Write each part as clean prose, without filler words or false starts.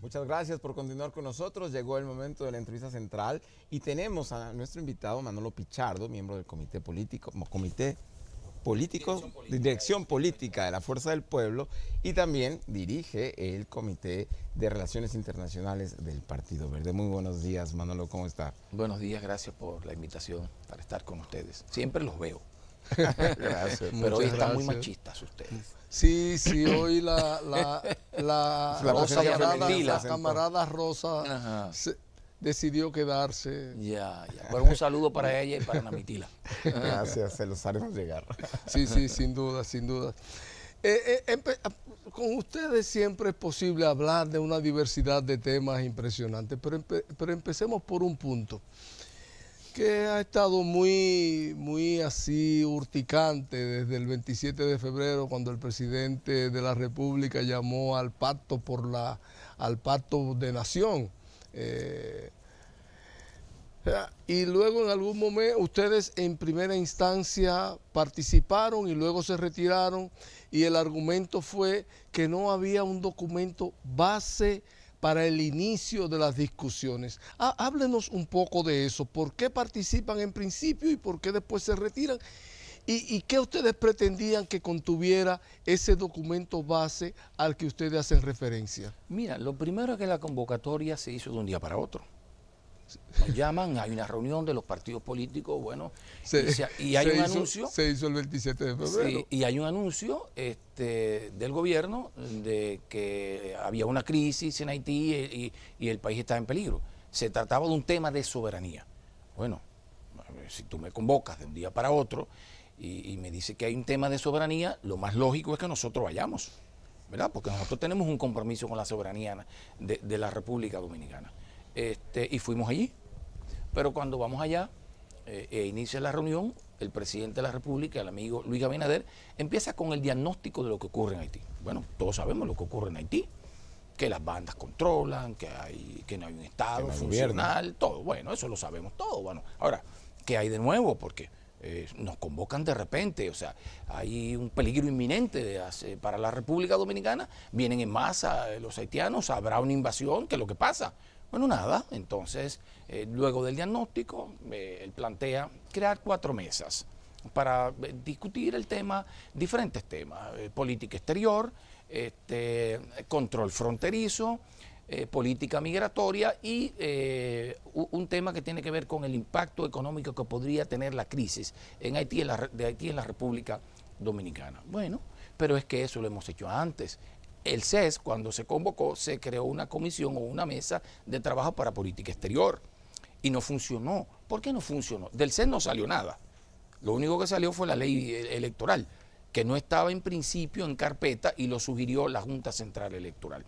Muchas gracias por continuar con nosotros. Llegó el momento de la entrevista central y tenemos a nuestro invitado Manolo Pichardo, miembro del Comité Político, Dirección Política de la Fuerza del Pueblo, y también dirige el Comité de Relaciones Internacionales del Partido Verde. Muy buenos días, Manolo, ¿cómo está? Buenos días, gracias por la invitación para estar con ustedes. Siempre los veo. Gracias. Pero hoy están muy gracias. machistas ustedes. Sí, hoy la Rosa camarada Rosa Ajá. decidió quedarse. Ya. Pero un saludo para ella y para Namitila. Gracias, se los haremos llegar. Sí, sin duda, sin duda. Con ustedes siempre es posible hablar de una diversidad de temas impresionantes, pero empecemos por un punto que ha estado muy así urticante desde el 27 de febrero, cuando el presidente de la República llamó al pacto al pacto de nación. Y luego en algún momento ustedes en primera instancia participaron y luego se retiraron, y el argumento fue que no había un documento base para el inicio de las discusiones. Háblenos un poco de eso. ¿Por qué participan en principio y por qué después se retiran? ¿Y qué ustedes pretendían que contuviera ese documento base al que ustedes hacen referencia? Mira, lo primero es que la convocatoria se hizo de un día para otro. Nos llaman, hay una reunión de los partidos políticos, bueno, y hay un anuncio. Se hizo el 27 de febrero. Sí, y hay un anuncio del gobierno de que había una crisis en Haití y el país estaba en peligro. Se trataba de un tema de soberanía. Bueno, si tú me convocas de un día para otro y me dices que hay un tema de soberanía, lo más lógico es que nosotros vayamos, ¿verdad? Porque nosotros tenemos un compromiso con la soberanía de la República Dominicana. Y fuimos allí. Pero cuando vamos allá, inicia la reunión, el presidente de la República, el amigo Luis Abinader, empieza con el diagnóstico de lo que ocurre en Haití. Bueno, todos sabemos lo que ocurre en Haití, que las bandas controlan, que no hay un Estado funcional, todo. Bueno, eso lo sabemos todo. Bueno, ahora, ¿qué hay de nuevo? Porque nos convocan de repente, o sea, hay un peligro inminente para la República Dominicana, vienen en masa los haitianos, habrá una invasión, ¿qué es lo que pasa? Bueno, nada, entonces, luego del diagnóstico, él plantea crear 4 mesas para discutir el tema, diferentes temas, política exterior, control fronterizo, política migratoria y un tema que tiene que ver con el impacto económico que podría tener la crisis en Haití, de Haití en la República Dominicana. Bueno, pero es que eso lo hemos hecho antes. El CES, cuando se convocó, se creó una comisión o una mesa de trabajo para política exterior y no funcionó. ¿Por qué no funcionó? Del CES no salió nada. Lo único que salió fue la ley electoral, que no estaba en principio en carpeta y lo sugirió la Junta Central Electoral.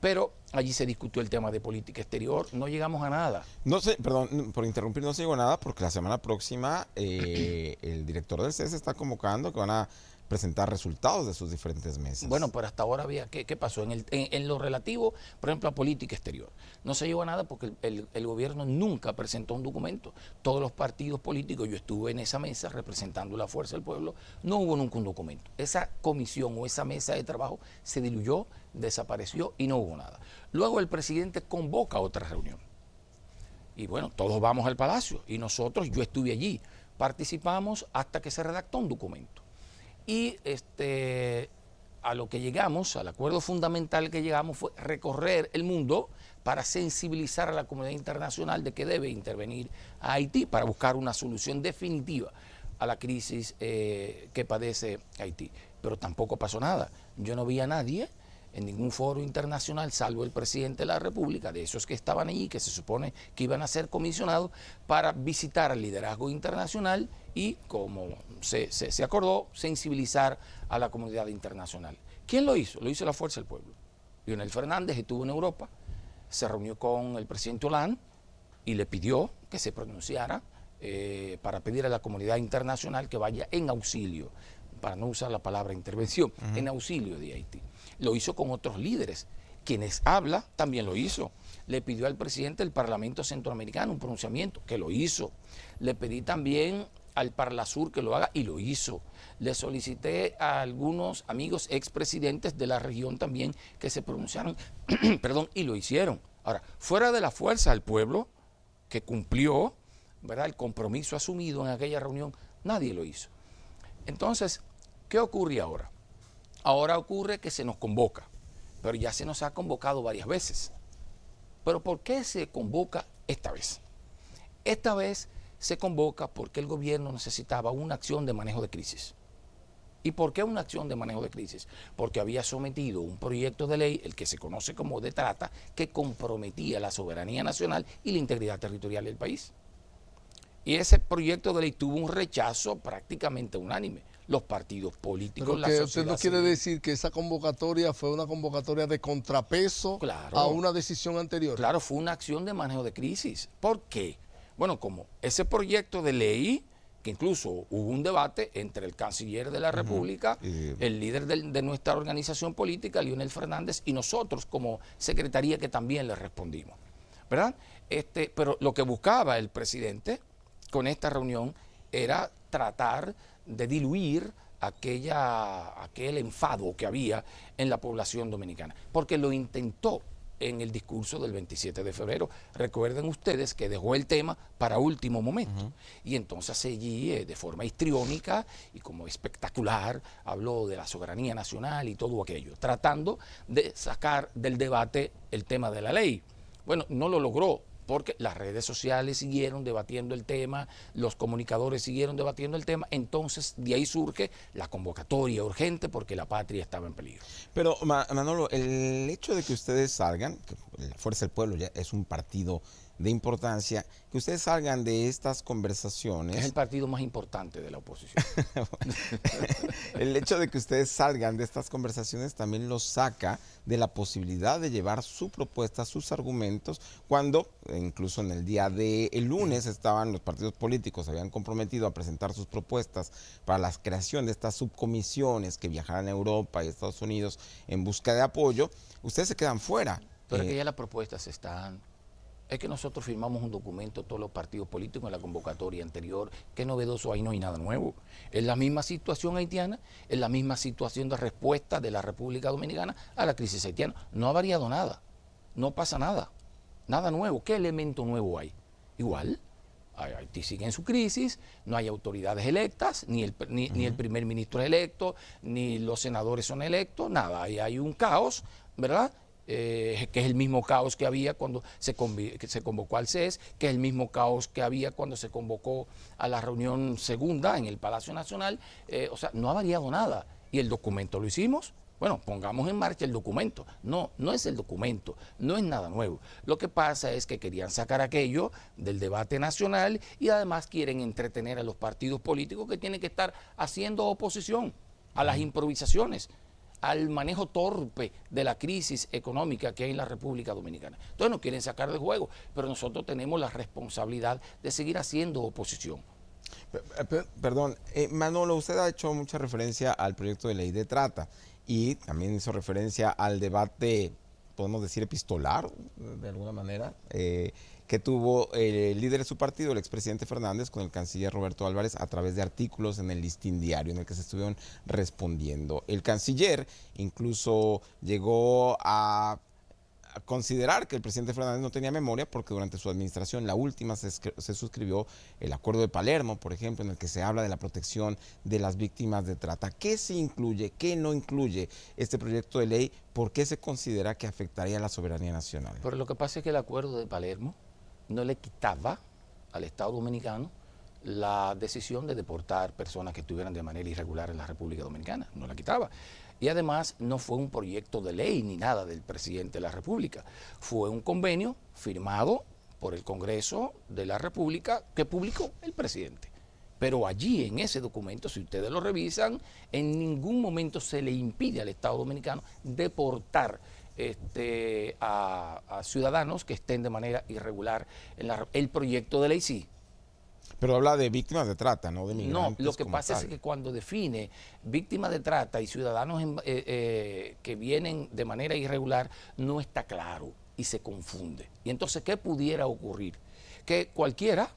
Pero allí se discutió el tema de política exterior, no llegamos a nada. No sé, perdón por interrumpir, no se llegó a nada porque la semana próxima el director del CES está convocando que van a presentar resultados de sus diferentes mesas. Bueno, pero hasta ahora había, ¿qué pasó? En lo relativo, por ejemplo, a política exterior. No se llegó a nada porque el gobierno nunca presentó un documento. Todos los partidos políticos, yo estuve en esa mesa representando la Fuerza del Pueblo, no hubo nunca un documento. Esa comisión o esa mesa de trabajo se diluyó, desapareció y no hubo nada. Luego el presidente convoca otra reunión. Y bueno, todos vamos al Palacio y nosotros, yo estuve allí, participamos hasta que se redactó un documento. Y a lo que llegamos, al acuerdo fundamental que llegamos fue recorrer el mundo para sensibilizar a la comunidad internacional de que debe intervenir a Haití para buscar una solución definitiva a la crisis que padece Haití. Pero tampoco pasó nada. Yo no vi a nadie en ningún foro internacional, salvo el presidente de la República, de esos que estaban allí, que se supone que iban a ser comisionados para visitar al liderazgo internacional y, como se acordó, sensibilizar a la comunidad internacional. ¿Quién lo hizo? Lo hizo la Fuerza del Pueblo. Leonel Fernández estuvo en Europa, se reunió con el presidente Hollande y le pidió que se pronunciara para pedir a la comunidad internacional que vaya en auxilio, para no usar la palabra intervención, en auxilio de Haití. Lo hizo con otros líderes. Quienes habla también lo hizo. Le pidió al presidente del Parlamento Centroamericano un pronunciamiento, que lo hizo. Le pedí también al Parlasur que lo haga y lo hizo. Le solicité a algunos amigos expresidentes de la región también que se pronunciaron, perdón, y lo hicieron. Ahora, fuera de la fuerza del pueblo que cumplió, ¿verdad?, el compromiso asumido en aquella reunión, nadie lo hizo. Entonces, ¿qué ocurre ahora? Ahora ocurre que se nos convoca, pero ya se nos ha convocado varias veces. ¿Pero por qué se convoca esta vez? Esta vez se convoca porque el gobierno necesitaba una acción de manejo de crisis. ¿Y por qué una acción de manejo de crisis? Porque había sometido un proyecto de ley, el que se conoce como de trata, que comprometía la soberanía nacional y la integridad territorial del país. Y ese proyecto de ley tuvo un rechazo prácticamente unánime. Los partidos políticos, Pero la que sociedad usted no quiere civil. decir que esa convocatoria fue una convocatoria de contrapeso Claro. a una decisión anterior. Claro, fue una acción de manejo de crisis. ¿Por qué? Bueno, como ese proyecto de ley, que incluso hubo un debate entre el canciller de la República, el líder de nuestra organización política, Leonel Fernández, y nosotros como secretaría que también le respondimos, ¿verdad? Pero lo que buscaba el presidente con esta reunión era tratar de diluir aquel enfado que había en la población dominicana, porque lo intentó en el discurso del 27 de febrero. Recuerden ustedes que dejó el tema para último momento. Y entonces allí, de forma histriónica y como espectacular, habló de la soberanía nacional y todo aquello, tratando de sacar del debate el tema de la ley. Bueno, no lo logró, porque las redes sociales siguieron debatiendo el tema, los comunicadores siguieron debatiendo el tema, entonces de ahí surge la convocatoria urgente porque la patria estaba en peligro. Pero Manolo, el hecho de que ustedes salgan, que la Fuerza del Pueblo ya es un partido de importancia, que ustedes salgan de estas conversaciones. Es el partido más importante de la oposición. El hecho de que ustedes salgan de estas conversaciones también los saca de la posibilidad de llevar su propuesta, sus argumentos, cuando incluso en el día del lunes estaban los partidos políticos, se habían comprometido a presentar sus propuestas para la creación de estas subcomisiones que viajarán a Europa y Estados Unidos en busca de apoyo. Ustedes se quedan fuera. Pero es que ya las propuestas están. Es que nosotros firmamos un documento, todos los partidos políticos, en la convocatoria anterior. Qué novedoso, ahí no hay nada nuevo. Es la misma situación haitiana, es la misma situación de respuesta de la República Dominicana a la crisis haitiana. No ha variado nada, no pasa nada, nada nuevo. ¿Qué elemento nuevo hay? Igual, Haití sigue en su crisis, no hay autoridades electas, ni el primer ministro es electo, ni los senadores son electos, nada. Ahí hay un caos, ¿verdad? Que es el mismo caos que había cuando se convocó al CES, que es el mismo caos que había cuando se convocó a la reunión segunda en el Palacio Nacional. O sea, no ha variado nada. Y el documento lo hicimos. Bueno, pongamos en marcha el documento. No, no es el documento, no es nada nuevo. Lo que pasa es que querían sacar aquello del debate nacional y además quieren entretener a los partidos políticos que tienen que estar haciendo oposición a las improvisaciones, al manejo torpe de la crisis económica que hay en la República Dominicana. Entonces nos quieren sacar del juego, pero nosotros tenemos la responsabilidad de seguir haciendo oposición. Perdón, Manolo, usted ha hecho mucha referencia al proyecto de ley de trata y también hizo referencia al debate, podemos decir, epistolar, de alguna manera, que tuvo el líder de su partido, el expresidente Fernández, con el canciller Roberto Álvarez a través de artículos en el Listín Diario, en el que se estuvieron respondiendo. El canciller incluso llegó a considerar que el presidente Fernández no tenía memoria porque durante su administración, la última, se suscribió el Acuerdo de Palermo, por ejemplo, en el que se habla de la protección de las víctimas de trata. ¿Qué se incluye, qué no incluye este proyecto de ley? ¿Por qué se considera que afectaría a la soberanía nacional? Pero lo que pasa es que el Acuerdo de Palermo no le quitaba al Estado Dominicano la decisión de deportar personas que estuvieran de manera irregular en la República Dominicana, no la quitaba. Y además no fue un proyecto de ley ni nada del presidente de la República, fue un convenio firmado por el Congreso de la República que publicó el presidente. Pero allí en ese documento, si ustedes lo revisan, en ningún momento se le impide al Estado Dominicano deportar a ciudadanos que estén de manera irregular el proyecto de ley sí. Pero habla de víctimas de trata, no de migrantes. No, lo que pasa es que cuando define víctimas de trata y ciudadanos que vienen de manera irregular, no está claro y se confunde. Y entonces, ¿qué pudiera ocurrir? Que cualquiera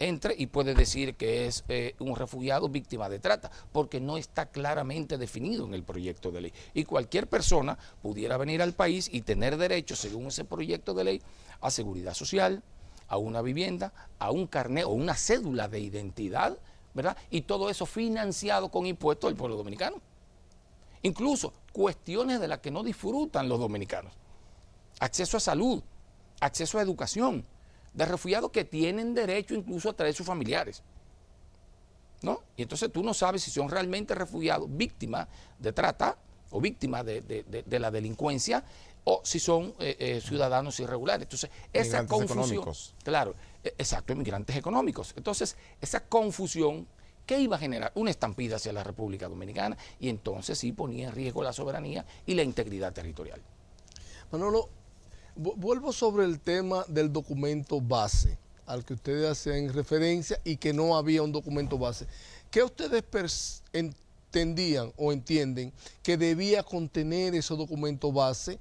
entre y puede decir que es un refugiado víctima de trata, porque no está claramente definido en el proyecto de ley. Y cualquier persona pudiera venir al país y tener derecho, según ese proyecto de ley, a seguridad social, a una vivienda, a un carnet o una cédula de identidad, ¿verdad? Y todo eso financiado con impuestos del pueblo dominicano. Incluso cuestiones de las que no disfrutan los dominicanos. Acceso a salud, acceso a educación, de refugiados que tienen derecho incluso a traer sus familiares, ¿no? Y entonces tú no sabes si son realmente refugiados víctimas de trata o víctimas de la delincuencia o si son ciudadanos irregulares. Entonces, esa confusión, económicos. claro, exacto, inmigrantes económicos. Entonces, esa confusión, ¿qué iba a generar? Una estampida hacia la República Dominicana, y entonces sí ponía en riesgo la soberanía y la integridad territorial. Manolo, vuelvo sobre el tema del documento base al que ustedes hacen referencia y que no había un documento base. ¿Qué ustedes entendían o entienden que debía contener ese documento base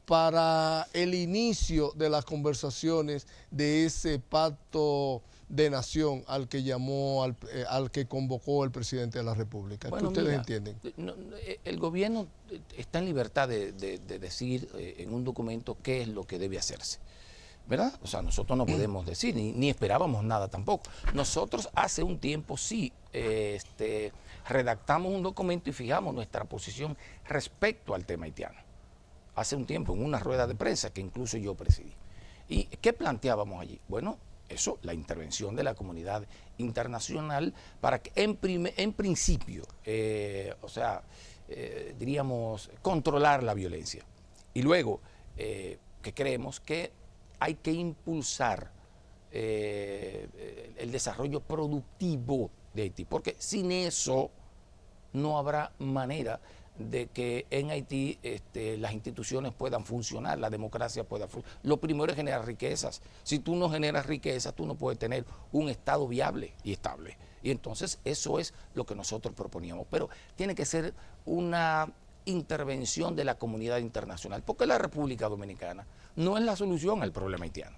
para el inicio de las conversaciones de ese pacto de nación al que llamó, al que convocó el presidente de la República? Bueno, ¿Qué ustedes mira, entienden? El gobierno está en libertad de decir en un documento qué es lo que debe hacerse, ¿verdad? O sea, nosotros no podemos decir, ni esperábamos nada tampoco. Nosotros hace un tiempo sí redactamos un documento y fijamos nuestra posición respecto al tema haitiano. Hace un tiempo, en una rueda de prensa que incluso yo presidí. ¿Y qué planteábamos allí? Bueno, eso, la intervención de la comunidad internacional para que en principio, diríamos, controlar la violencia. Y luego, que creemos que hay que impulsar el desarrollo productivo de Haití, porque sin eso no habrá manera de que en Haití las instituciones puedan funcionar, la democracia pueda funcionar. Lo primero es generar riquezas. Si tú no generas riquezas, tú no puedes tener un Estado viable y estable. Y entonces eso es lo que nosotros proponíamos. Pero tiene que ser una intervención de la comunidad internacional, porque la República Dominicana no es la solución al problema haitiano.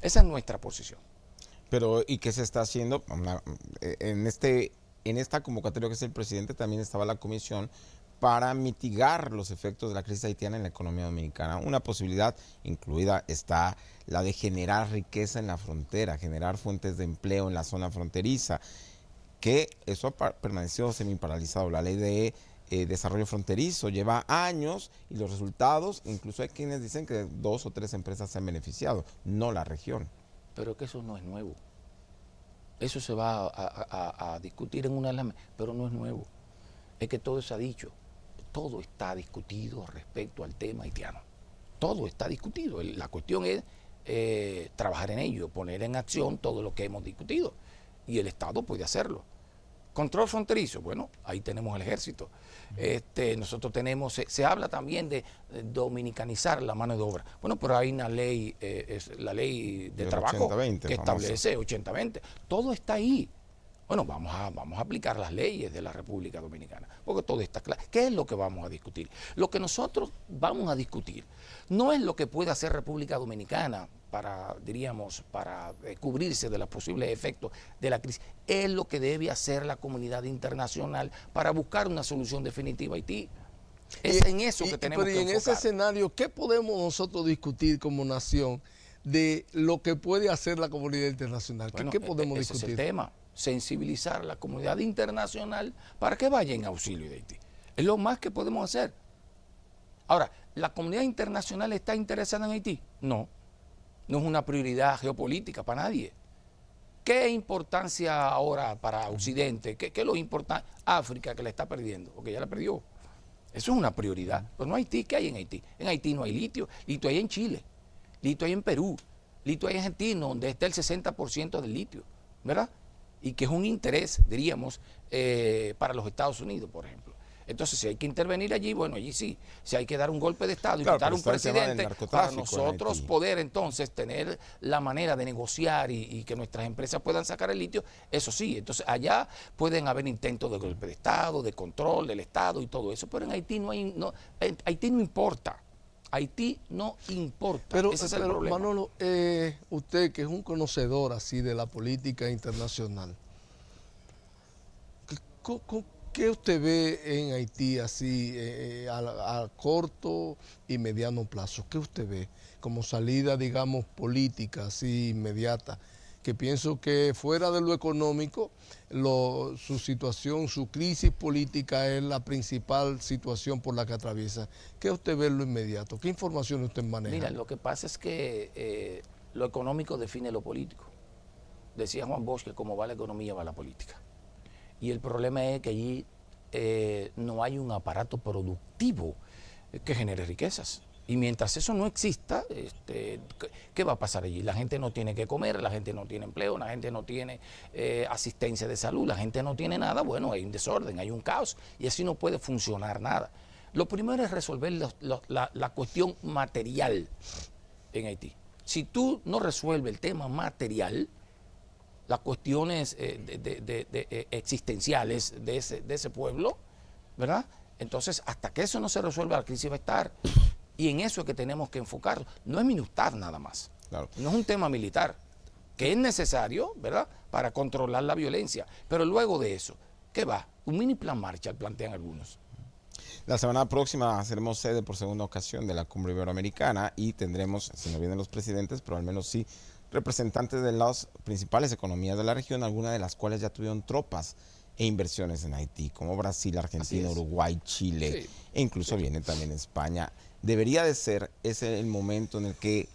Esa es nuestra posición. Pero, ¿y qué se está haciendo? En esta convocatoria que es el presidente también estaba la comisión para mitigar los efectos de la crisis haitiana en la economía dominicana. Una posibilidad incluida está la de generar riqueza en la frontera, generar fuentes de empleo en la zona fronteriza, que eso ha permanecido semi-paralizado. La ley de desarrollo fronterizo lleva años y los resultados, incluso hay quienes dicen que 2 o 3 empresas se han beneficiado, no la región. Pero que eso no es nuevo. Eso se va a discutir en una de las... pero no es nuevo. Es que todo se ha dicho. Todo está discutido respecto al tema haitiano. Todo está discutido. La cuestión es trabajar en ello, poner en acción todo lo que hemos discutido. Y el Estado puede hacerlo. Control fronterizo, bueno, ahí tenemos el ejército. Nosotros tenemos, se habla también de dominicanizar la mano de obra. Bueno, pero hay una ley, es la ley de trabajo 80-20, que establece 80-20. Todo está ahí. Bueno, vamos a aplicar las leyes de la República Dominicana, porque todo está claro. ¿Qué es lo que vamos a discutir? Lo que nosotros vamos a discutir no es lo que puede hacer República Dominicana para cubrirse de los posibles efectos de la crisis, es lo que debe hacer la comunidad internacional para buscar una solución definitiva a Haití. Es en eso que tenemos que enfocar. Pero en ese escenario, ¿qué podemos nosotros discutir como nación de lo que puede hacer la comunidad internacional? Bueno, ¿Qué podemos ese discutir? Es el tema, sensibilizar a la comunidad internacional para que vaya en auxilio de Haití. Es lo más que podemos hacer. Ahora, ¿la comunidad internacional está interesada en Haití? No. No es una prioridad geopolítica para nadie. ¿Qué importancia ahora para Occidente? ¿Qué es lo importante? África, que la está perdiendo, porque ya la perdió. Eso es una prioridad. Pero no Haití, ¿qué hay en Haití? En Haití no hay litio. Litio hay en Chile, litio hay en Perú, litio hay en Argentina, donde está el 60% del litio, ¿verdad? Y que es un interés, diríamos, para los Estados Unidos, por ejemplo. Entonces, si hay que intervenir allí, bueno, allí sí. Si hay que dar un golpe de Estado y quitar un presidente, para nosotros poder entonces tener la manera de negociar y que nuestras empresas puedan sacar el litio, eso sí. Entonces, allá pueden haber intentos de golpe de Estado, de control del Estado y todo eso, pero en Haití no hay, Haití no importa. Haití no importa. Pero, Ese es el problema. Manolo, usted que es un conocedor así de la política internacional, ¿qué usted ve en Haití así a corto y mediano plazo? ¿Qué usted ve como salida, digamos, política así inmediata? Que pienso que fuera de lo económico, su situación, su crisis política es la principal situación por la que atraviesa. ¿Qué usted ve en lo inmediato? ¿Qué información usted maneja? Mira, lo que pasa es que lo económico define lo político. Decía Juan Bosch que como va la economía va la política. Y el problema es que allí no hay un aparato productivo que genere riquezas. Y mientras eso no exista, ¿qué va a pasar allí? La gente no tiene que comer, la gente no tiene empleo, la gente no tiene asistencia de salud, la gente no tiene nada. Bueno, hay un desorden, hay un caos y así no puede funcionar nada. Lo primero es resolver la cuestión material en Haití. Si tú no resuelves el tema material, las cuestiones existenciales de ese pueblo, ¿verdad? Entonces, hasta que eso no se resuelva, la crisis va a estar. Y en eso es que tenemos que enfocarlo. No es militar nada más. Claro. No es un tema militar, que es necesario, ¿verdad?, para controlar la violencia. Pero luego de eso, ¿qué va? Un mini plan Marshall, plantean algunos. La semana próxima seremos sede por segunda ocasión de la Cumbre Iberoamericana y tendremos, si no vienen los presidentes, pero al menos sí representantes de las principales economías de la región, algunas de las cuales ya tuvieron tropas e inversiones en Haití, como Brasil, Argentina, Uruguay, Chile, Sí. e incluso viene también España. Debería de ser ese el momento en el que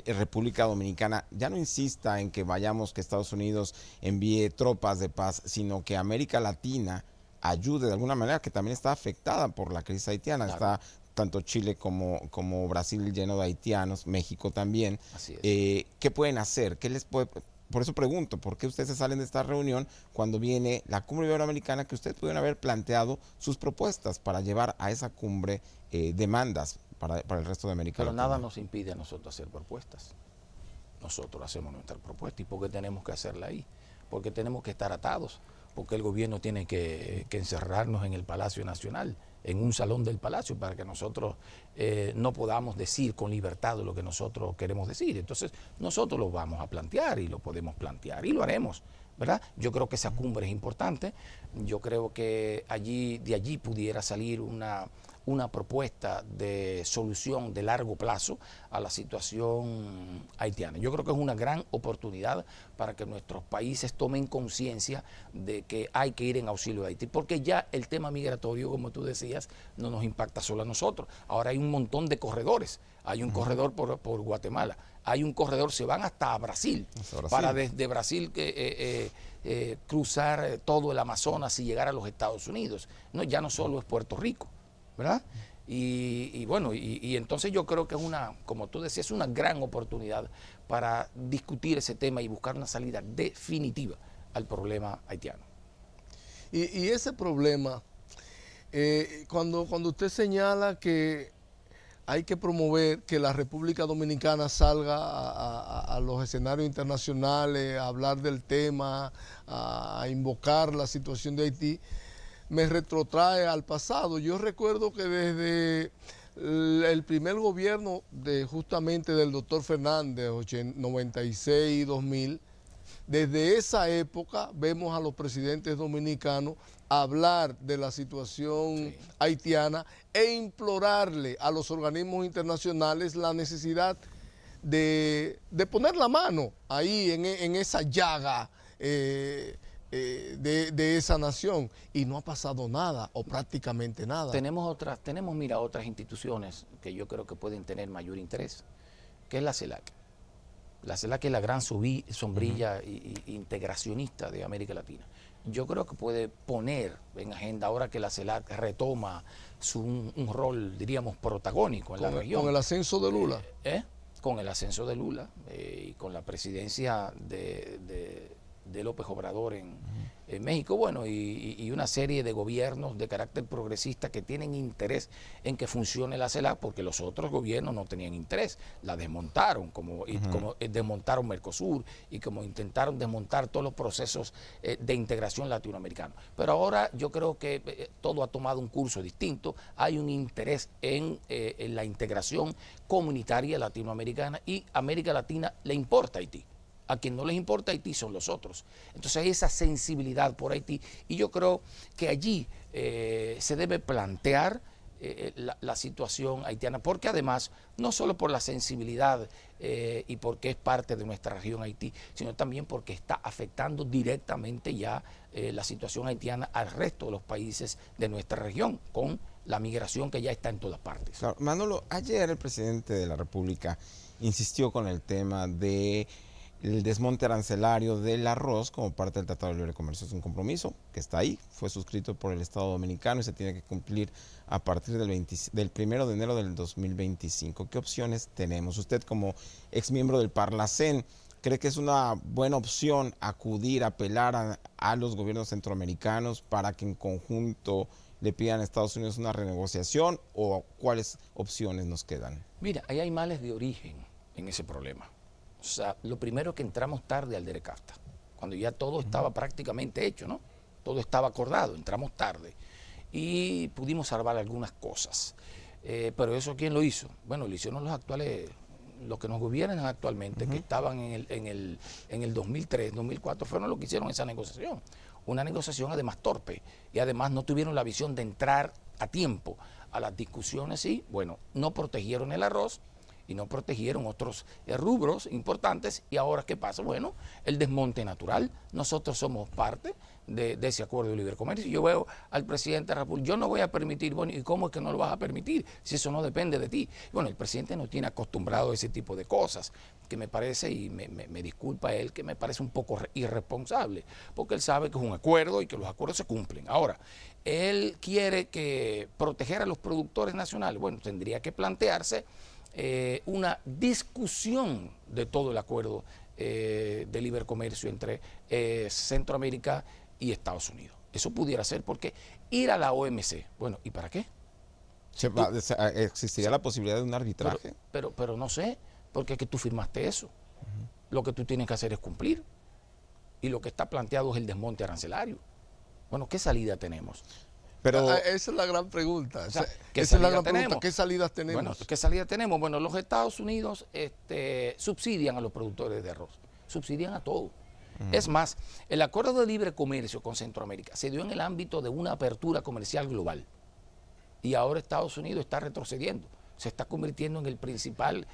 República Dominicana ya no insista en que vayamos, que Estados Unidos envíe tropas de paz, sino que América Latina ayude de alguna manera, que también está afectada por la crisis haitiana. Claro. Está tanto Chile como Brasil lleno de haitianos, México también. Así es. ¿Qué pueden hacer? ¿Qué les puede...? Por eso pregunto, ¿por qué ustedes se salen de esta reunión cuando viene la cumbre iberoamericana, que ustedes pudieron haber planteado sus propuestas para llevar a esa cumbre demandas para el resto de América Pero Latina? nada nos impide a nosotros hacer propuestas. Nosotros hacemos nuestra propuesta. ¿Y por qué tenemos que hacerla ahí? Porque tenemos que estar atados. Porque el gobierno tiene que encerrarnos en el Palacio Nacional, en un salón del Palacio, para que nosotros no podamos decir con libertad lo que nosotros queremos decir. Entonces, nosotros lo vamos a plantear y lo podemos plantear y lo haremos, ¿verdad? Yo creo que esa cumbre es importante. Yo creo que de allí pudiera salir una propuesta de solución de largo plazo a la situación haitiana. Yo creo que es una gran oportunidad para que nuestros países tomen conciencia de que hay que ir en auxilio de Haití, porque ya el tema migratorio, como tú decías, no nos impacta solo a nosotros. Ahora hay un montón de corredores. Hay un corredor por Guatemala, hay un corredor, se van hasta Brasil, para desde Brasil cruzar todo el Amazonas y llegar a los Estados Unidos. No, ya no solo es Puerto Rico, ¿verdad? Y bueno, y entonces yo creo que es como tú decías, una gran oportunidad para discutir ese tema y buscar una salida definitiva al problema haitiano. Y ese problema, cuando usted señala que hay que promover que la República Dominicana salga a los escenarios internacionales, a hablar del tema, a invocar la situación de Haití, me retrotrae al pasado. Yo recuerdo que desde el primer gobierno justamente del doctor Fernández, 96 y 2000, desde esa época vemos a los presidentes dominicanos hablar de la situación haitiana e implorarle a los organismos internacionales la necesidad de poner la mano ahí en esa llaga de esa nación, y no ha pasado nada o prácticamente nada. Tenemos otras instituciones que yo creo que pueden tener mayor interés, que es la CELAC. La CELAC es la gran sombrilla integracionista de América Latina. Yo creo que puede poner en agenda, ahora que la CELAC retoma un rol, diríamos, protagónico en la región. Con el ascenso de Lula. Con el ascenso de Lula y con la presidencia de López Obrador México, bueno, y una serie de gobiernos de carácter progresista que tienen interés en que funcione la CELAC, porque los otros gobiernos no tenían interés, la desmontaron, como desmontaron Mercosur y como intentaron desmontar todos los procesos de integración latinoamericana. Pero ahora yo creo que todo ha tomado un curso distinto, hay un interés en la integración comunitaria latinoamericana, y América Latina le importa a Haití. A quien no les importa Haití son los otros. Entonces hay esa sensibilidad por Haití, y yo creo que allí se debe plantear la situación haitiana, porque además, no solo por la sensibilidad y porque es parte de nuestra región Haití, sino también porque está afectando directamente ya la situación haitiana al resto de los países de nuestra región, con la migración que ya está en todas partes. Claro, Manolo, ayer el presidente de la República insistió con el tema de el desmonte arancelario del arroz como parte del Tratado de Libre Comercio. Es un compromiso que está ahí, fue suscrito por el Estado Dominicano y se tiene que cumplir a partir del 1 de enero del 2025. ¿Qué opciones tenemos? Usted, como exmiembro del Parlacén, ¿cree que es una buena opción acudir, apelar a los gobiernos centroamericanos para que en conjunto le pidan a Estados Unidos una renegociación, o cuáles opciones nos quedan? Mira, ahí hay males de origen en ese problema. O sea, lo primero es que entramos tarde al DERECAFTA, cuando ya todo estaba prácticamente hecho, ¿no? Todo estaba acordado, entramos tarde y pudimos salvar algunas cosas. Pero eso, ¿quién lo hizo? Bueno, lo hicieron los actuales, los que nos gobiernan actualmente, que estaban en el 2003, 2004, fueron los que hicieron esa negociación. Una negociación además torpe, y además no tuvieron la visión de entrar a tiempo a las discusiones, y bueno, no protegieron el arroz y no protegieron otros rubros importantes. ¿Y ahora qué pasa? Bueno, el desmonte natural. Nosotros somos parte de ese acuerdo de libre comercio. Yo veo al presidente de la República, yo no voy a permitir, bueno, ¿y cómo es que no lo vas a permitir si eso no depende de ti? Bueno, el presidente no tiene acostumbrado a ese tipo de cosas, que me parece, y me disculpa él, que me parece un poco irresponsable, porque él sabe que es un acuerdo y que los acuerdos se cumplen. Ahora, él quiere que proteger a los productores nacionales. Bueno, tendría que plantearse una discusión de todo el acuerdo de libre comercio entre Centroamérica y Estados Unidos. Eso pudiera ser, porque ir a la OMC, bueno, ¿y para qué? ¿Existiría la posibilidad de un arbitraje? Pero no sé, porque es que tú firmaste eso. Lo que tú tienes que hacer es cumplir. Y lo que está planteado es el desmonte arancelario. Bueno, ¿qué salida tenemos? Pero esa es la gran pregunta. O sea, esa es la gran pregunta. ¿Qué salidas tenemos? Bueno, ¿qué salidas tenemos? Bueno, los Estados Unidos subsidian a los productores de arroz, subsidian a todo. Es más, el acuerdo de libre comercio con Centroamérica se dio en el ámbito de una apertura comercial global. Y ahora Estados Unidos está retrocediendo, se está convirtiendo en el principal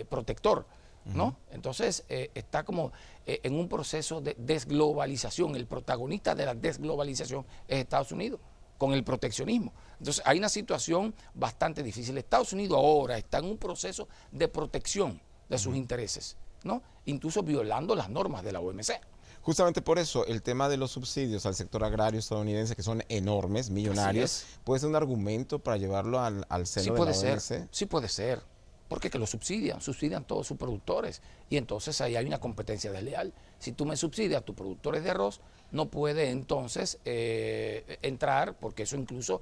protector, ¿no? Entonces está como en un proceso de desglobalización. El protagonista de la desglobalización es Estados Unidos, con el proteccionismo. Entonces hay una situación bastante difícil. Estados Unidos ahora está en un proceso de protección de sus intereses, ¿no? Incluso violando las normas de la OMC. Justamente por eso, el tema de los subsidios al sector agrario estadounidense, que son enormes, millonarios, ¿puede ser un argumento para llevarlo al seno de la OMC? Sí puede ser, porque que lo subsidian todos sus productores, y entonces ahí hay una competencia desleal. Si tú me subsidias a tus productores de arroz, no puede entonces entrar, porque eso incluso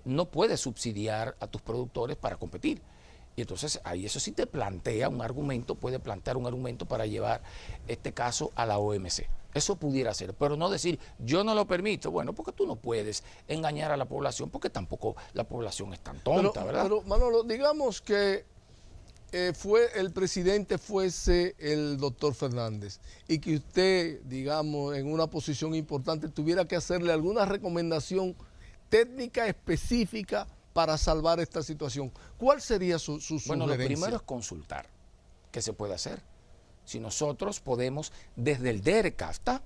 no puede subsidiar a tus productores para competir. Y entonces ahí eso sí te plantea un argumento, puede plantear un argumento para llevar este caso a la OMC. Eso pudiera ser, pero no decir yo no lo permito. Bueno, porque tú no puedes engañar a la población, porque tampoco la población es tan tonta, ¿verdad? Pero Manolo, digamos que el presidente fuese el doctor Fernández y que usted, digamos, en una posición importante tuviera que hacerle alguna recomendación técnica específica para salvar esta situación. ¿Cuál sería su sugerencia? Bueno, lo primero es consultar qué se puede hacer. Si nosotros podemos, desde el DERECAFTA,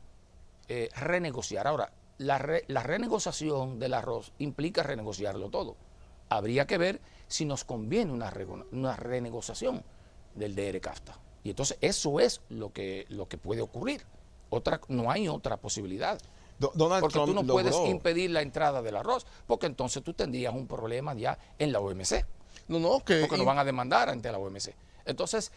renegociar. Ahora, la renegociación del arroz implica renegociarlo todo. Habría que ver si nos conviene una renegociación del DERECAFTA. Y entonces eso es lo que puede ocurrir. No hay otra posibilidad. Porque Trump tú no puedes impedir la entrada del arroz, porque entonces tú tendrías un problema ya en la OMC. Porque nos van a demandar ante la OMC. Entonces,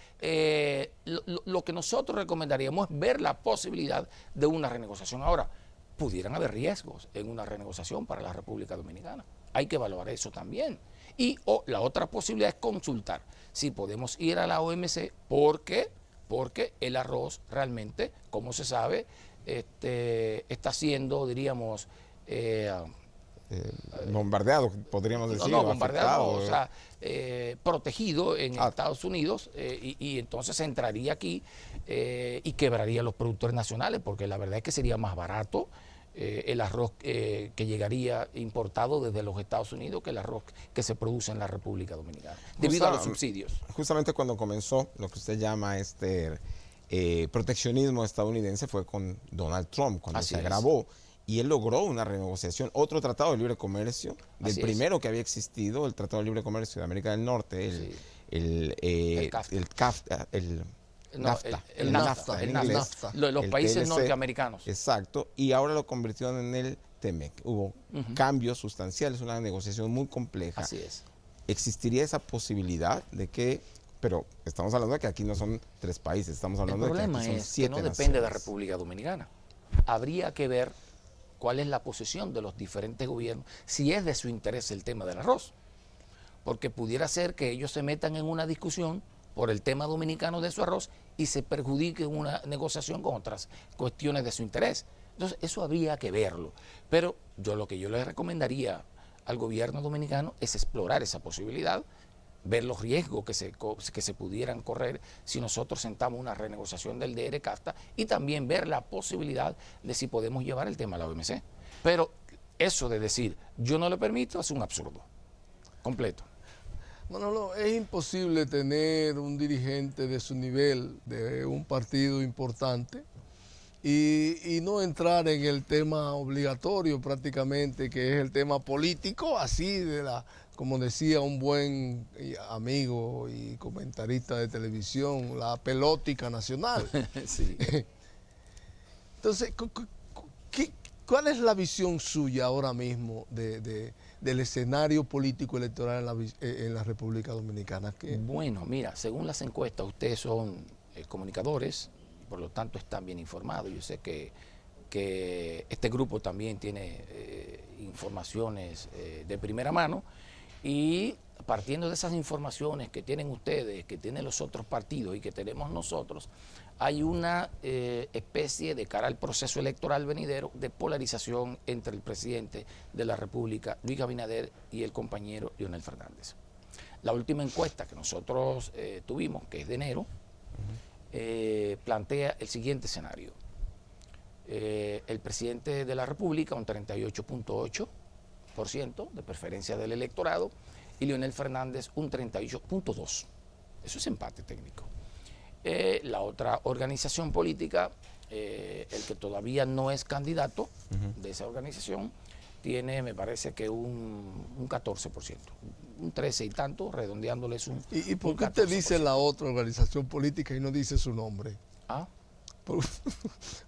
lo que nosotros recomendaríamos es ver la posibilidad de una renegociación. Ahora, pudieran haber riesgos en una renegociación para la República Dominicana. Hay que evaluar eso también. Y la otra posibilidad es consultar si podemos ir a la OMC. ¿Por qué? Porque el arroz realmente, como se sabe, está siendo, diríamos, bombardeado, podríamos decir. no, bombardeado, afectado. o sea, protegido en Estados Unidos y entonces entraría aquí y quebraría los productores nacionales, porque la verdad es que sería más barato el arroz que llegaría importado desde los Estados Unidos que el arroz que se produce en la República Dominicana, debido a los subsidios. Justamente cuando comenzó lo que usted llama proteccionismo estadounidense fue con Donald Trump, cuando Así se es. agravó. Y él logró una renegociación, otro tratado de libre comercio, del Así es. primero que había existido, el Tratado de Libre Comercio de América del Norte, Sí. el CAFTA. NAFTA, El NAFTA, en el inglés, NAFTA. Los el países TLC, norteamericanos. Exacto, y ahora lo convirtieron en el TEMEC. Hubo cambios sustanciales, una negociación muy compleja. Así es. ¿Existiría esa posibilidad de que, pero estamos hablando de que aquí no son 3 países, estamos El hablando de que problema aquí son es 7 que no depende de la naciones? República Dominicana. Habría que ver cuál es la posición de los diferentes gobiernos, si es de su interés el tema del arroz. Porque pudiera ser que ellos se metan en una discusión por el tema dominicano de su arroz y se perjudique en una negociación con otras cuestiones de su interés. Entonces, eso habría que verlo. Pero lo que yo les recomendaría al gobierno dominicano es explorar esa posibilidad, ver los riesgos que se pudieran correr si nosotros sentamos una renegociación del DR-CAFTA y también ver la posibilidad de si podemos llevar el tema a la OMC. Pero eso de decir, yo no lo permito, es un absurdo completo. Manolo, es imposible tener un dirigente de su nivel, de un partido importante, y no entrar en el tema obligatorio prácticamente, que es el tema político, así como decía un buen amigo y comentarista de televisión, la pelótica nacional. Sí. Entonces, ¿cuál es la visión suya ahora mismo del escenario político electoral en la República Dominicana? Bueno, mira, según las encuestas, ustedes son comunicadores, por lo tanto están bien informados. Yo sé que este grupo también tiene informaciones de primera mano, y partiendo de esas informaciones que tienen ustedes, que tienen los otros partidos y que tenemos nosotros, hay una especie de cara al proceso electoral venidero de polarización entre el presidente de la República, Luis Abinader, y el compañero Leonel Fernández. La última encuesta que nosotros tuvimos, que es de enero, plantea el siguiente escenario. El presidente de la República, un 38.8% de preferencia del electorado, y Leonel Fernández, un 38.2%. Eso es empate técnico. La otra organización política, el que todavía no es candidato de esa organización, tiene, me parece que un 14%, un 13 y tanto, redondeándoles un ¿Y por un qué usted 14%. dice la otra organización política y no dice su nombre? ¿Ah?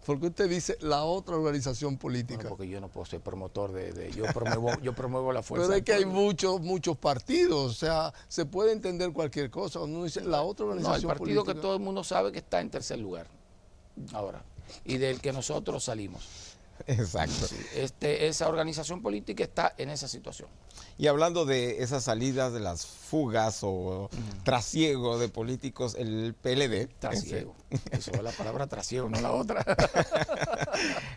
¿Por qué usted dice la otra organización política? Bueno, porque yo no puedo ser promotor yo promuevo la fuerza. Pero es del que hay pueblo. muchos partidos, o sea, se puede entender cualquier cosa. Cuando uno dice la otra No, organización el partido política. que todo el mundo sabe que está en tercer lugar ahora, y del que nosotros salimos. Exacto. Esa organización política está en esa situación. Y hablando de esas salidas, de las fugas o trasiego de políticos, el PLD Trasiego. Eso es la palabra trasiego, no la otra.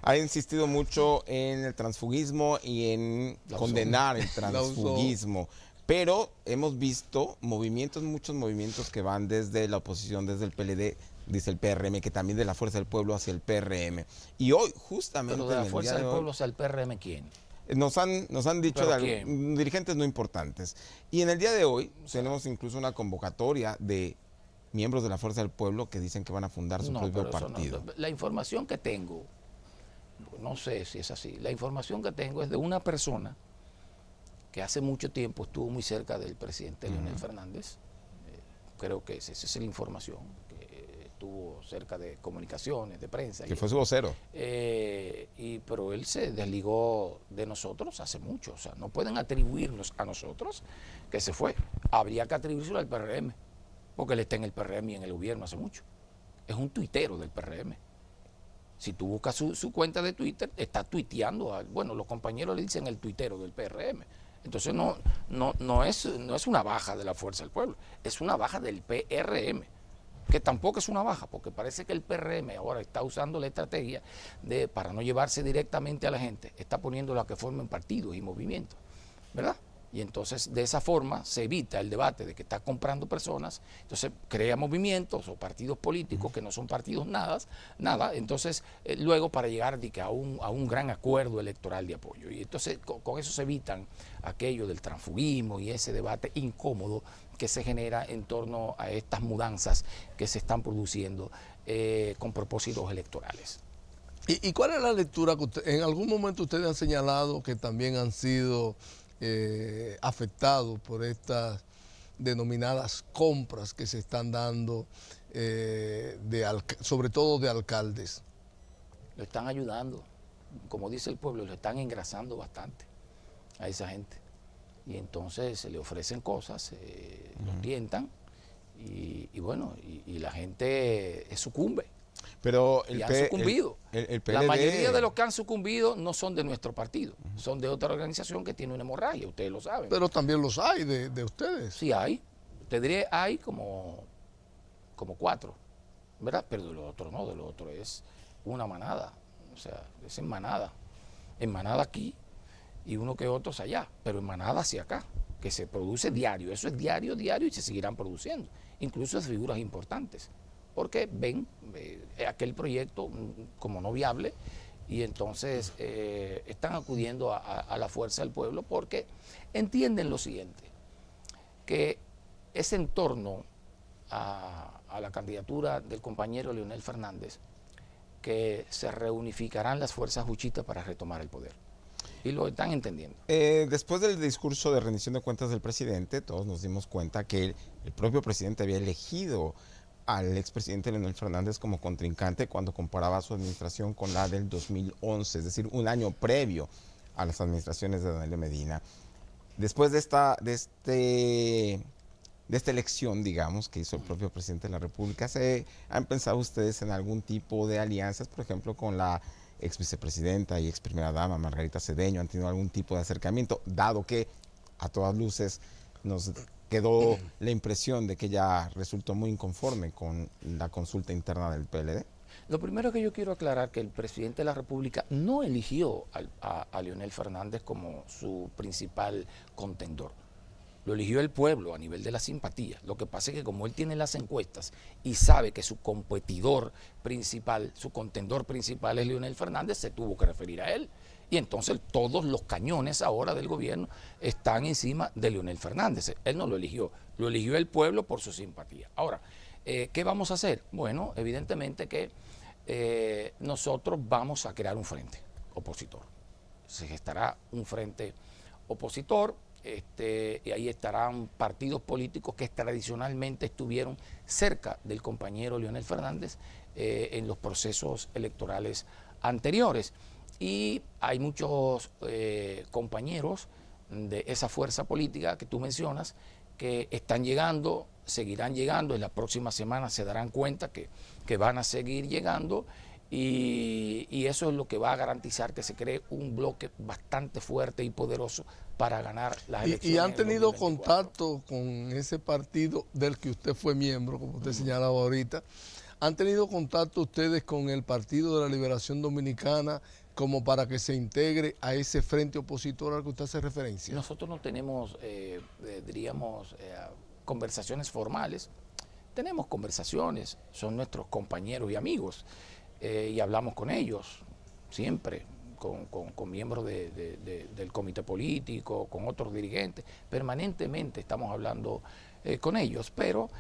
ha insistido mucho en el transfugismo y en La condenar el usó. transfugismo. Pero hemos visto muchos movimientos que van desde la oposición, desde el PLD, dice el PRM, que también de la Fuerza del Pueblo hacia el PRM. Y hoy, justamente Pero de en la el fuerza día del de hoy, pueblo, o sea, el PRM, ¿quién? nos han dicho ¿Pero de dirigentes no importantes. Y en el día de hoy tenemos incluso una convocatoria de miembros de la Fuerza del Pueblo que dicen que van a fundar su propio pero eso partido. no. La información que tengo, no sé si es así, la información que tengo es de una persona que hace mucho tiempo estuvo muy cerca del presidente Leonel Fernández. Creo que esa es la información, que estuvo cerca de comunicaciones, de prensa. Que fue su vocero. Pero él se desligó de nosotros hace mucho. O sea, no pueden atribuirnos a nosotros que se fue. Habría que atribuírselo al PRM. porque él está en el PRM y en el gobierno hace mucho. Es un tuitero del PRM. Si tú buscas su cuenta de Twitter, está tuiteando. Bueno, los compañeros le dicen el tuitero del PRM. Entonces no es una baja de la Fuerza del Pueblo, es una baja del PRM, que tampoco es una baja, porque parece que el PRM ahora está usando la estrategia de, para no llevarse directamente a la gente, está poniéndolo a que formen partidos y movimientos, ¿verdad? Y entonces de esa forma se evita el debate de que está comprando personas, entonces crea movimientos o partidos políticos que no son partidos nada, entonces luego para llegar a un gran acuerdo electoral de apoyo. Y entonces con eso se evitan aquello del transfugismo y ese debate incómodo que se genera en torno a estas mudanzas que se están produciendo con propósitos electorales. ¿Y cuál es la lectura que en algún momento ustedes han señalado que también han sido afectados por estas denominadas compras que se están dando, sobre todo de alcaldes? Lo están ayudando, como dice el pueblo, lo están engrasando bastante a esa gente. Y entonces se le ofrecen cosas, los tientan y bueno, y la gente sucumbe. Pero y han sucumbido. El PLD... La mayoría de los que han sucumbido no son de nuestro partido, son de otra organización que tiene una hemorragia, ustedes lo saben. Pero también los hay de ustedes. Sí hay, te diré, hay como 4, ¿verdad? Pero de lo otro no, de lo otro es una manada, o sea, es en manada aquí y uno que otros allá, pero en manada hacia acá, que se produce diario, eso es diario y se seguirán produciendo, incluso de figuras importantes, porque ven aquel proyecto como no viable y entonces están acudiendo a la Fuerza del Pueblo porque entienden lo siguiente, que es en torno a la candidatura del compañero Leonel Fernández que se reunificarán las fuerzas juchistas para retomar el poder. Y lo están entendiendo. Después del discurso de rendición de cuentas del presidente, todos nos dimos cuenta que el propio presidente había elegido al expresidente Leonel Fernández como contrincante cuando comparaba su administración con la del 2011, es decir, un año previo a las administraciones de Danilo Medina. Después de esta elección, digamos, que hizo el propio presidente de la República, ¿han pensado ustedes en algún tipo de alianzas, por ejemplo, con la ex vicepresidenta y ex primera dama Margarita Cedeño? ¿Han tenido algún tipo de acercamiento, dado que a todas luces nos quedó la impresión de que ella resultó muy inconforme con la consulta interna del PLD? Lo primero que yo quiero aclarar que el presidente de la República no eligió a Leonel Fernández como su principal contendor. Lo eligió el pueblo a nivel de la simpatía. Lo que pasa es que como él tiene las encuestas y sabe que su competidor principal, su contendor principal es Leonel Fernández, se tuvo que referir a él. Y entonces todos los cañones ahora del gobierno están encima de Leonel Fernández. Él no lo eligió el pueblo por su simpatía. Ahora, ¿qué vamos a hacer? Bueno, evidentemente que nosotros vamos a crear un frente opositor. Se gestará un frente opositor. Y ahí estarán partidos políticos que tradicionalmente estuvieron cerca del compañero Leonel Fernández en los procesos electorales anteriores. Y hay muchos compañeros de esa fuerza política que tú mencionas que están llegando, seguirán llegando, en la próxima semana se darán cuenta que van a seguir llegando. Y eso es lo que va a garantizar que se cree un bloque bastante fuerte y poderoso para ganar las elecciones. ¿Y han tenido contacto con ese partido del que usted fue miembro, como usted señalaba ahorita? ¿Han tenido contacto ustedes con el Partido de la Liberación Dominicana como para que se integre a ese frente opositor al que usted hace referencia? Nosotros no tenemos, diríamos, conversaciones formales. Tenemos conversaciones, son nuestros compañeros y amigos. Y hablamos con ellos siempre, con miembros del comité político, con otros dirigentes, permanentemente estamos hablando con ellos, pero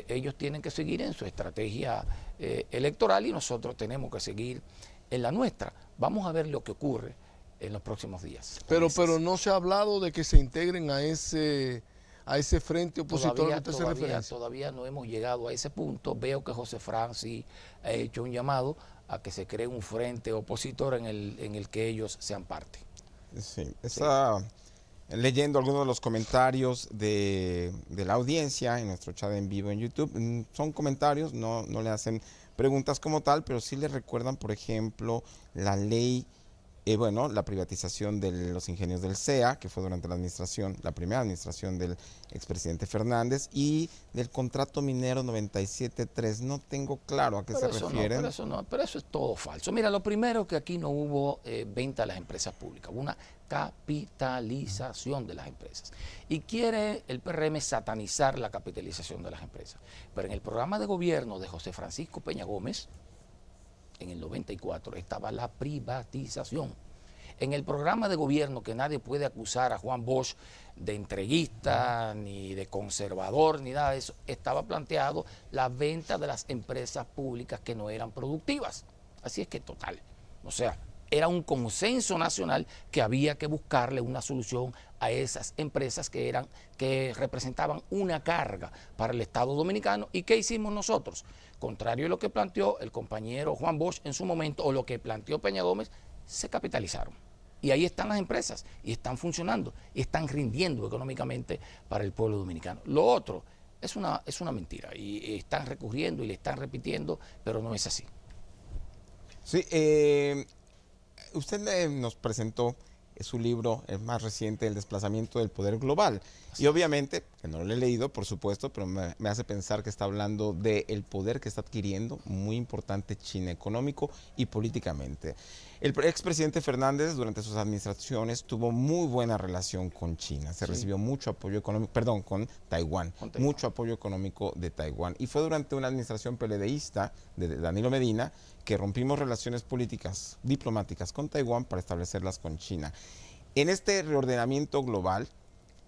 ellos tienen que seguir en su estrategia electoral y nosotros tenemos que seguir en la nuestra. Vamos a ver lo que ocurre en los próximos días. Pero no se ha hablado de que se integren a ese frente opositor al que usted se referencia. Todavía no hemos llegado a ese punto. Veo que José Francis ha hecho un llamado a que se cree un frente opositor en el que ellos sean parte. Sí, leyendo algunos de los comentarios de la audiencia en nuestro chat en vivo en YouTube. Son comentarios, no le hacen preguntas como tal, pero sí le recuerdan, por ejemplo, la ley, la privatización de los ingenios del CEA, que fue durante la primera administración del expresidente Fernández, y del contrato minero 97.3. No tengo claro a qué se refieren. Pero eso es todo falso. Mira, lo primero que aquí no hubo venta a las empresas públicas, hubo una capitalización de las empresas. Y quiere el PRM satanizar la capitalización de las empresas. Pero en el programa de gobierno de José Francisco Peña Gómez, en el 94, estaba la privatización. En el programa de gobierno, que nadie puede acusar a Juan Bosch de entreguista, ni de conservador, ni nada de eso, estaba planteado la venta de las empresas públicas que no eran productivas. Así es que total, o sea, era un consenso nacional que había que buscarle una solución a esas empresas que representaban una carga para el Estado dominicano. ¿Y qué hicimos nosotros? Contrario a lo que planteó el compañero Juan Bosch en su momento, o lo que planteó Peña Gómez, se capitalizaron. Y ahí están las empresas, y están funcionando, y están rindiendo económicamente para el pueblo dominicano. Lo otro es una mentira, y están recurriendo y le están repitiendo, pero no es así. Sí, usted nos presentó su libro, el más reciente, El desplazamiento del poder global. Y obviamente, que no lo he leído, por supuesto, pero me hace pensar que está hablando del poder que está adquiriendo, muy importante, China, económico y políticamente. El expresidente Fernández, durante sus administraciones, tuvo muy buena relación con China. Se recibió mucho apoyo económico, con Taiwán, mucho apoyo económico de Taiwán. Y fue durante una administración PLDista de Danilo Medina que rompimos relaciones políticas, diplomáticas con Taiwán para establecerlas con China. En este reordenamiento global,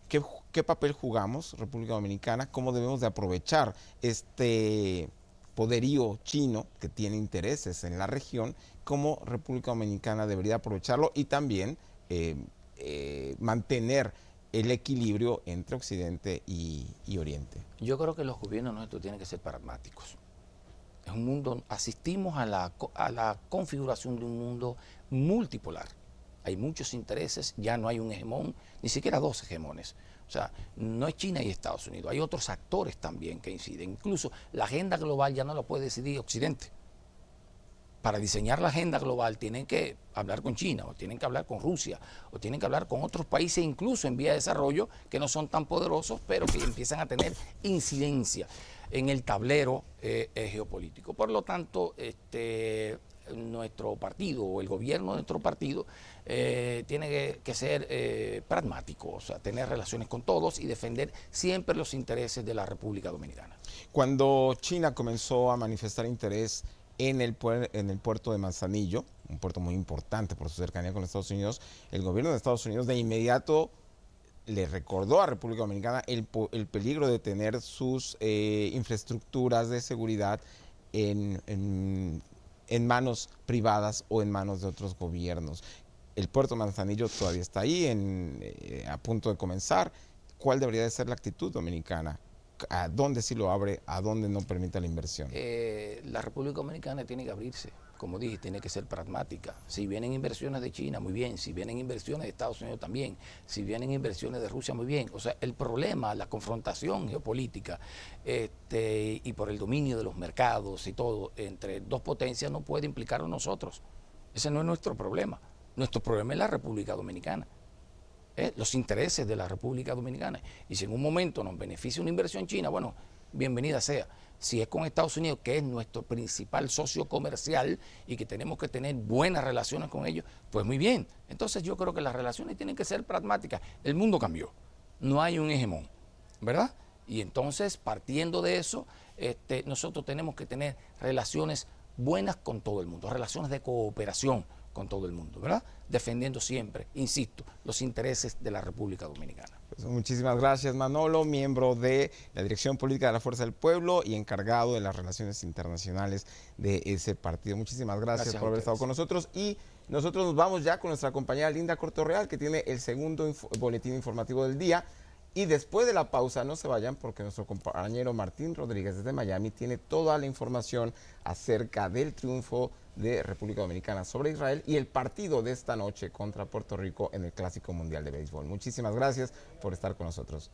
¿qué papel jugamos, República Dominicana? ¿Cómo debemos de aprovechar este poderío chino que tiene intereses en la región? ¿Cómo República Dominicana debería aprovecharlo y también mantener el equilibrio entre Occidente y Oriente? Yo creo que los gobiernos nuestros tienen que ser pragmáticos. Es un mundo, asistimos a la configuración de un mundo multipolar. Hay muchos intereses, ya no hay un hegemón, ni siquiera dos hegemones. O sea, no es China y Estados Unidos, hay otros actores también que inciden. Incluso la agenda global ya no la puede decidir Occidente. Para diseñar la agenda global tienen que hablar con China, o tienen que hablar con Rusia, o tienen que hablar con otros países, incluso en vía de desarrollo, que no son tan poderosos, pero que empiezan a tener incidencia en el tablero geopolítico. Por lo tanto, nuestro partido, o el gobierno de nuestro partido, tiene que ser pragmático, o sea, tener relaciones con todos y defender siempre los intereses de la República Dominicana. Cuando China comenzó a manifestar interés en el puerto de Manzanillo, un puerto muy importante por su cercanía con Estados Unidos, el gobierno de Estados Unidos de inmediato le recordó a República Dominicana el peligro de tener sus infraestructuras de seguridad en manos privadas o en manos de otros gobiernos. El puerto de Manzanillo todavía está ahí, a punto de comenzar. ¿Cuál debería de ser la actitud dominicana? ¿A dónde sí lo abre? ¿A dónde no permite la inversión? La República Dominicana tiene que abrirse, como dije, tiene que ser pragmática. Si vienen inversiones de China, muy bien. Si vienen inversiones de Estados Unidos, también. Si vienen inversiones de Rusia, muy bien. O sea, el problema, la confrontación geopolítica y por el dominio de los mercados y todo entre dos potencias no puede implicar a nosotros. Ese no es nuestro problema. Nuestro problema es la República Dominicana. Los intereses de la República Dominicana. Y si en un momento nos beneficia una inversión china, bueno, bienvenida sea. Si es con Estados Unidos, que es nuestro principal socio comercial y que tenemos que tener buenas relaciones con ellos, pues muy bien. Entonces yo creo que las relaciones tienen que ser pragmáticas. El mundo cambió, no hay un hegemón, ¿verdad? Y entonces, partiendo de eso, nosotros tenemos que tener relaciones buenas con todo el mundo, relaciones de cooperación con todo el mundo, ¿verdad? Defendiendo siempre, insisto, los intereses de la República Dominicana. Pues muchísimas gracias, Manolo, miembro de la Dirección Política de la Fuerza del Pueblo y encargado de las relaciones internacionales de ese partido. Muchísimas gracias por haber estado con nosotros, y nosotros nos vamos ya con nuestra compañera Linda Cortorreal, que tiene el segundo boletín informativo del día. Y después de la pausa, no se vayan porque nuestro compañero Martín Rodríguez desde Miami tiene toda la información acerca del triunfo de República Dominicana sobre Israel y el partido de esta noche contra Puerto Rico en el Clásico Mundial de Béisbol. Muchísimas gracias por estar con nosotros.